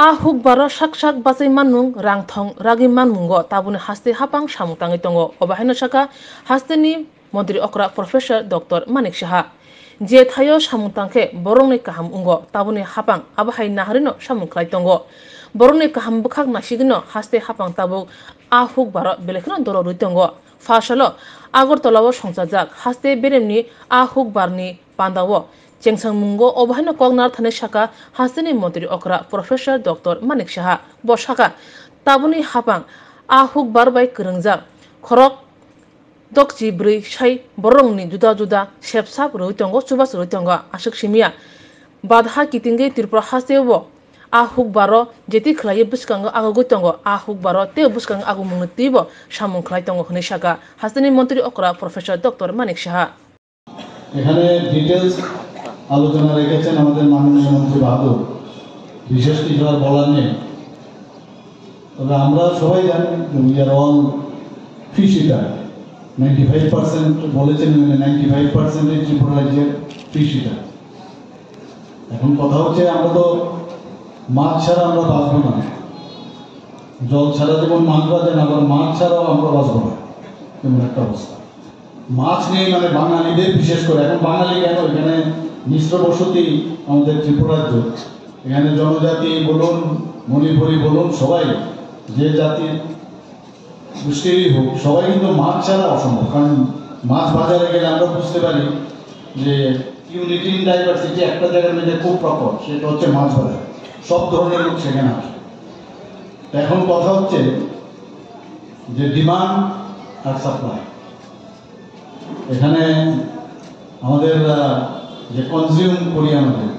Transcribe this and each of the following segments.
Ahuk baro shak basai manung rangthong ragi manmungo tabuni haste hapang samutangi tongo obahino saka haste ni Mantri Okra Professor Dr. Manik Saha je thayo samutangke borongni kaham ungo tabuni hapang abahai naharino samungklai tongo borongni kaham bukhak nasigino haste hapang tabuk ahuk baro belekno doro ruitongo fasalo Agartalawo songchajak haste beremni ahuk barni pandawo Chengsang mungo obahino kognar thane saka hasteni Mantri Okra Professor Dr. Manik Saha bo saka tabuni hapang ahuk barbai kwrwngjak khorok dokchi brui sai borongni juda sepsap roi tongo chubas roi tongo asuk simia badha kitinge Tripura hasteo ahuk baro jeti khlai buskango agogoi tongo ahuk baro te buskango agumung tibo samung khlai tongo hne saka hasteni Mantri Okra Professor Dr. Manik Saha এখানে details আলোচনা রেখেছেন আমাদের মাননীয় মন্ত্রী বাহাদুর বিশেষ কিছু আর বলার নেই তবে আমরা সবাই জানি উই আর অল ফিশ ইটার 95% বলেছেন 95% ত্রিপুরা রাজ্যের ফিশ ইটার এখন কথা হচ্ছে আমরা তো মাছ ছাড়া আমরা বাঁচবো না জল ছাড়া যেমন মাছ বাঁচে না আবার মাছ ছাড়াও আমরা বাঁচবো না এমন একটা অবস্থা মাছ নেই মানে বাঙালিদের বিশেষ করে এখন বাঙালি কেন এখানে মিশ্র বসতি আমাদের ত্রিপুরা রাজ্য এখানে জনজাতি বলুন মণিপুরি বলুন সবাই যে জাতির গোষ্ঠীরই হোক সবাই কিন্তু মাছ ছাড়া অসম্ভব কারণ মাছ বাজারে গেলে আমরা বুঝতে পারি যে ইউনিটি ইন ডাইভার্সিটি একটা জায়গার মধ্যে খুব প্রকট সেটা হচ্ছে মাছ বাজার সব ধরনের লোক সেখানে আসে এখন কথা হচ্ছে যে ডিমান্ড আর সাপ্লাই এখানে আমাদের যে কনজিউম করি আমাদের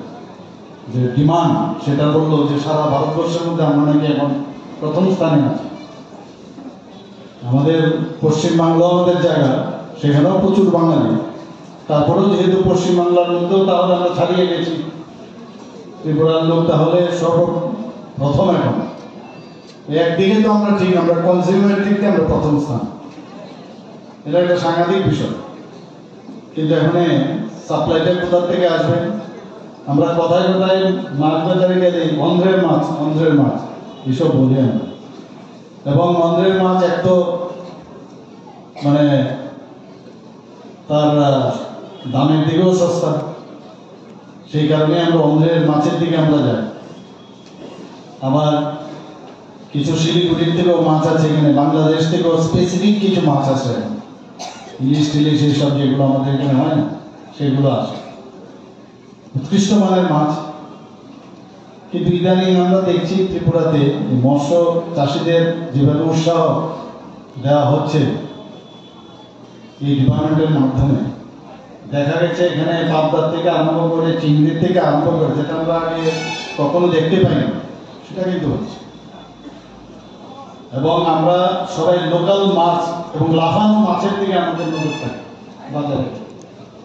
যে ডিমান্ড সেটা বললো যে সারা ভারতবর্ষের মধ্যে আমরা নাকি এখন প্রথম স্থানে আছি আমাদের পশ্চিমবাংলা আমাদের জায়গা সেখানেও প্রচুর বাঙালি তারপরেও যেহেতু পশ্চিমবাংলার মধ্যেও তাহলে আমরা ছাড়িয়ে গেছি ত্রিপুরার লোক তাহলে সর্বপ্রথম এখন একদিকে তো আমরা ঠিক আমরা কনজিউমের দিক দিয়ে আমরা প্রথম স্থান এটা একটা সাংঘাতিক বিষয় কিন্তু এখানে সাপ্লাইটা কোথা থেকে আসবে আমরা কথায় মাছ বাজারে গেলে অন্ধ্রের মাছ এসব বলি আমরা এবং অন্ধ্রের মাছ এক তো মানে তার দামের দিকেও সস্তা সেই কারণে আমরা অন্ধ্রের মাছের দিকে আমরা যাই আবার কিছু শিলিগুড়ির থেকেও মাছ আছে এখানে বাংলাদেশ থেকেও স্পেসিফিক কিছু মাছ আছে ইলিশ টিলিশ এইসব যেগুলো আমাদের এখানে হয় না সেগুলো আসে উৎকৃষ্ট মানের মাছ কিন্তু ইদানিং আমরা দেখছি ত্রিপুরাতে মৎস্য চাষিদের যেভাবে উৎসাহ দেওয়া হচ্ছে এই ডিপার্টমেন্টের মাধ্যমে দেখা গেছে এখানে পাবদার থেকে আরম্ভ করে চিংড়ির থেকে আরম্ভ করে যেটা আমরা আগে কখনো দেখতে পাইনি সেটা কিন্তু হচ্ছে এবং আমরা সবাই লোকাল মাছ এবং লাফানো মাছের দিকে আমাদের নজর থাকে বাজারে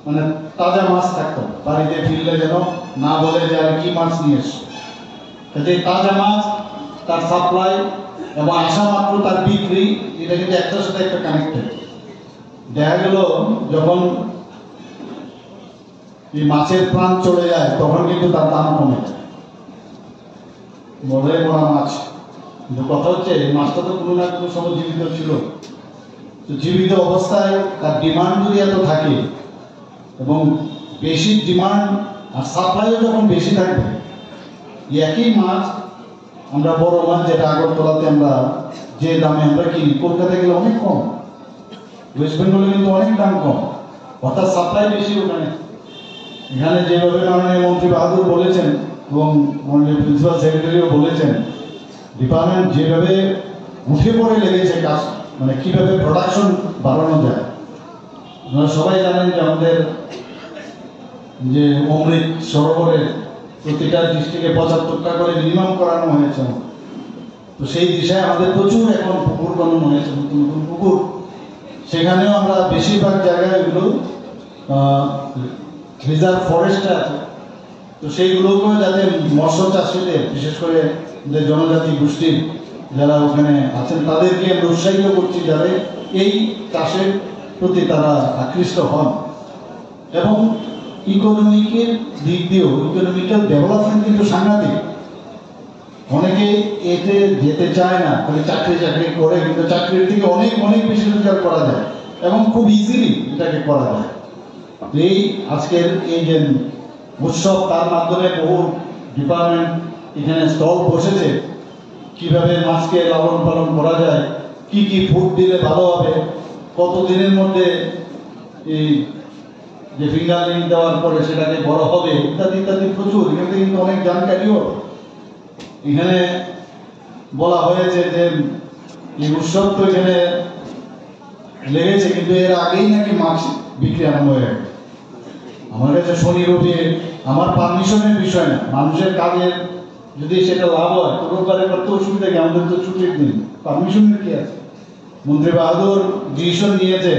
মানে তাজা মাছ থাকতো বাড়িতে ফিরলে যেন না বলে যে আর কি মাছ নিয়ে এসছো কাজে তাজা মাছ তার সাপ্লাই এবং আসা মাত্র তার বিক্রি এটা কিন্তু একটার সাথে একটা কানেক্টেড দেখা গেল যখন এই মাছের প্রাণ চলে যায় তখন কিন্তু তার দাম কমে যায় মরে মরা মাছ কিন্তু কথা হচ্ছে এই মাছটা তো কোনো না কোনো সময় জীবিত ছিল তো জীবিত অবস্থায় তার ডিমান্ড যদি এত থাকে এবং বেশি ডিমান্ড আর সাপ্লাইও যখন বেশি থাকবে একই মাছ আমরা বড় মাছ যেটা আগরতলাতে আমরা যে দামে আমরা কিনি কলকাতায় গেলে অনেক কম ওয়েস্ট বেঙ্গলে কিন্তু অনেক দাম কম অর্থাৎ সাপ্লাই বেশি ওখানে এখানে যেভাবে মাননীয় মন্ত্রী বাহাদুর বলেছেন এবং মাননীয় প্রিন্সিপাল সেক্রেটারিও বলেছেন ডিপার্টমেন্ট যেভাবে উঠে পড়ে লেগেছে কাজ মানে কিভাবে প্রোডাকশন বাড়ানো যায় আপনারা সবাই জানেন যে আমাদের যে অমৃত সরোবরের প্রতিটা ডিস্ট্রিক্টে 75টা করে মিনিমাম করানো হয়েছে তো সেই দিশায় আমাদের প্রচুর এখন পুকুর বানানো হয়েছে নতুন নতুন পুকুর সেখানেও আমরা বেশিরভাগ জায়গায় এগুলো রিজার্ভ ফরেস্টে আছে তো সেইগুলোকেও যাতে মৎস্য চাষিদের বিশেষ করে যে জনজাতি গোষ্ঠীর যারা ওখানে আছেন তাদেরকে আমরা উৎসাহিত করছি যাতে এই চাষের প্রতি তারা আকৃষ্ট হন এবং ইকোনমিকের দিক দিয়েও ইকোনমিক্যাল ডেভেলপমেন্ট কিন্তু সাংঘাতিক অনেকে এতে যেতে চায় না, খালি চাকরি করে, কিন্তু চাকরির থেকে অনেক অনেক বেশি রোজগার করা যায় এবং খুব ইজিলি এটাকে করা যায়। এই আজকের এই যে উৎসব, তার মাধ্যমে বহু ডিপার্টমেন্ট এখানে স্টল বসেছে, কিভাবে মাছকে লালন পালন করা যায়, কি কি ফুড দিলে ভালো হবে, কত দিনের মধ্যে এই যে ফিঙ্গারিং দেওয়ার পরে সেটাকে বড় হবে, ইত্যাদি ইত্যাদি প্রচুর। এখান থেকে কিন্তু অনেক জানকারিও এখানে বলা হয়েছে যে এই উৎসব তো এখানে লেগেছে, কিন্তু এর আগেই নাকি মাছ বিক্রি আরম্ভ হয়ে গেছে। আমার কাছে শনি রবি আমার পারমিশনের বিষয় না, মানুষের কাজের যদি সেটা লাভ হয় তো রোববারে করতে অসুবিধা কি, আমাদের তো ছুটির দিন, পারমিশনের কি আছে? মন্ত্রী বাহাদুর ডিসিশন নিয়েছে,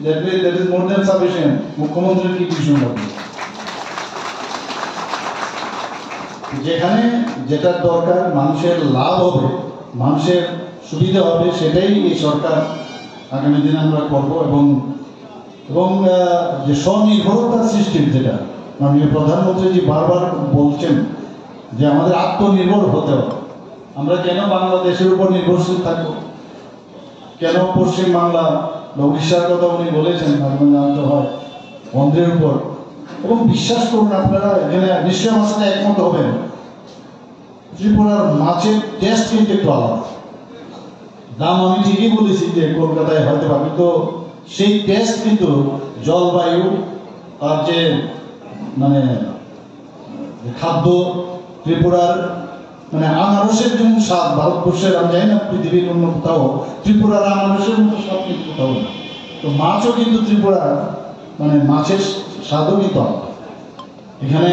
that is more than sufficient. মুখ্যমন্ত্রীর কি ডিসিশন হবে? যেখানে যেটা দরকার, মানুষের লাভ হবে, মানুষের সুবিধা হবে, সেটাই এই সরকার আগামী দিনে আমরা করবো। এবং যে স্বনির্ভরতার সৃষ্টির, যেটা মাননীয় প্রধানমন্ত্রীজি বারবার বলছেন যে আমাদের আত্মনির্ভর হতে হবে। আমরা কেন বাংলাদেশের উপর নির্ভরশীল থাকবো? কেন পশ্চিম বাংলা বা উড়িষ্যার কথা উনি বলেছেন, জানতে হয় বন্ধের উপর। এবং বিশ্বাস করুন আপনারা, এখানে নিশ্চয় আমার সাথে একমত হবেন, ত্রিপুরার মাছের টেস্ট কিন্তু একটু আলাদা। দাম আমি ঠিকই বলেছি যে কলকাতায় হয়তো পাবি, তো সেই টেস্ট কিন্তু জলবায়ু, তার যে মানে খাদ্য, ত্রিপুরার মানে আনারসের যেমন স্বাদ ভারতবর্ষের, আমি জানি না পৃথিবীর অন্য কোথাও ত্রিপুরার আনারসের মতো স্বাদ কিন্তু কোথাও না। তো মাছও কিন্তু ত্রিপুরার মানে মাছের স্বাদও কিন্তু এখানে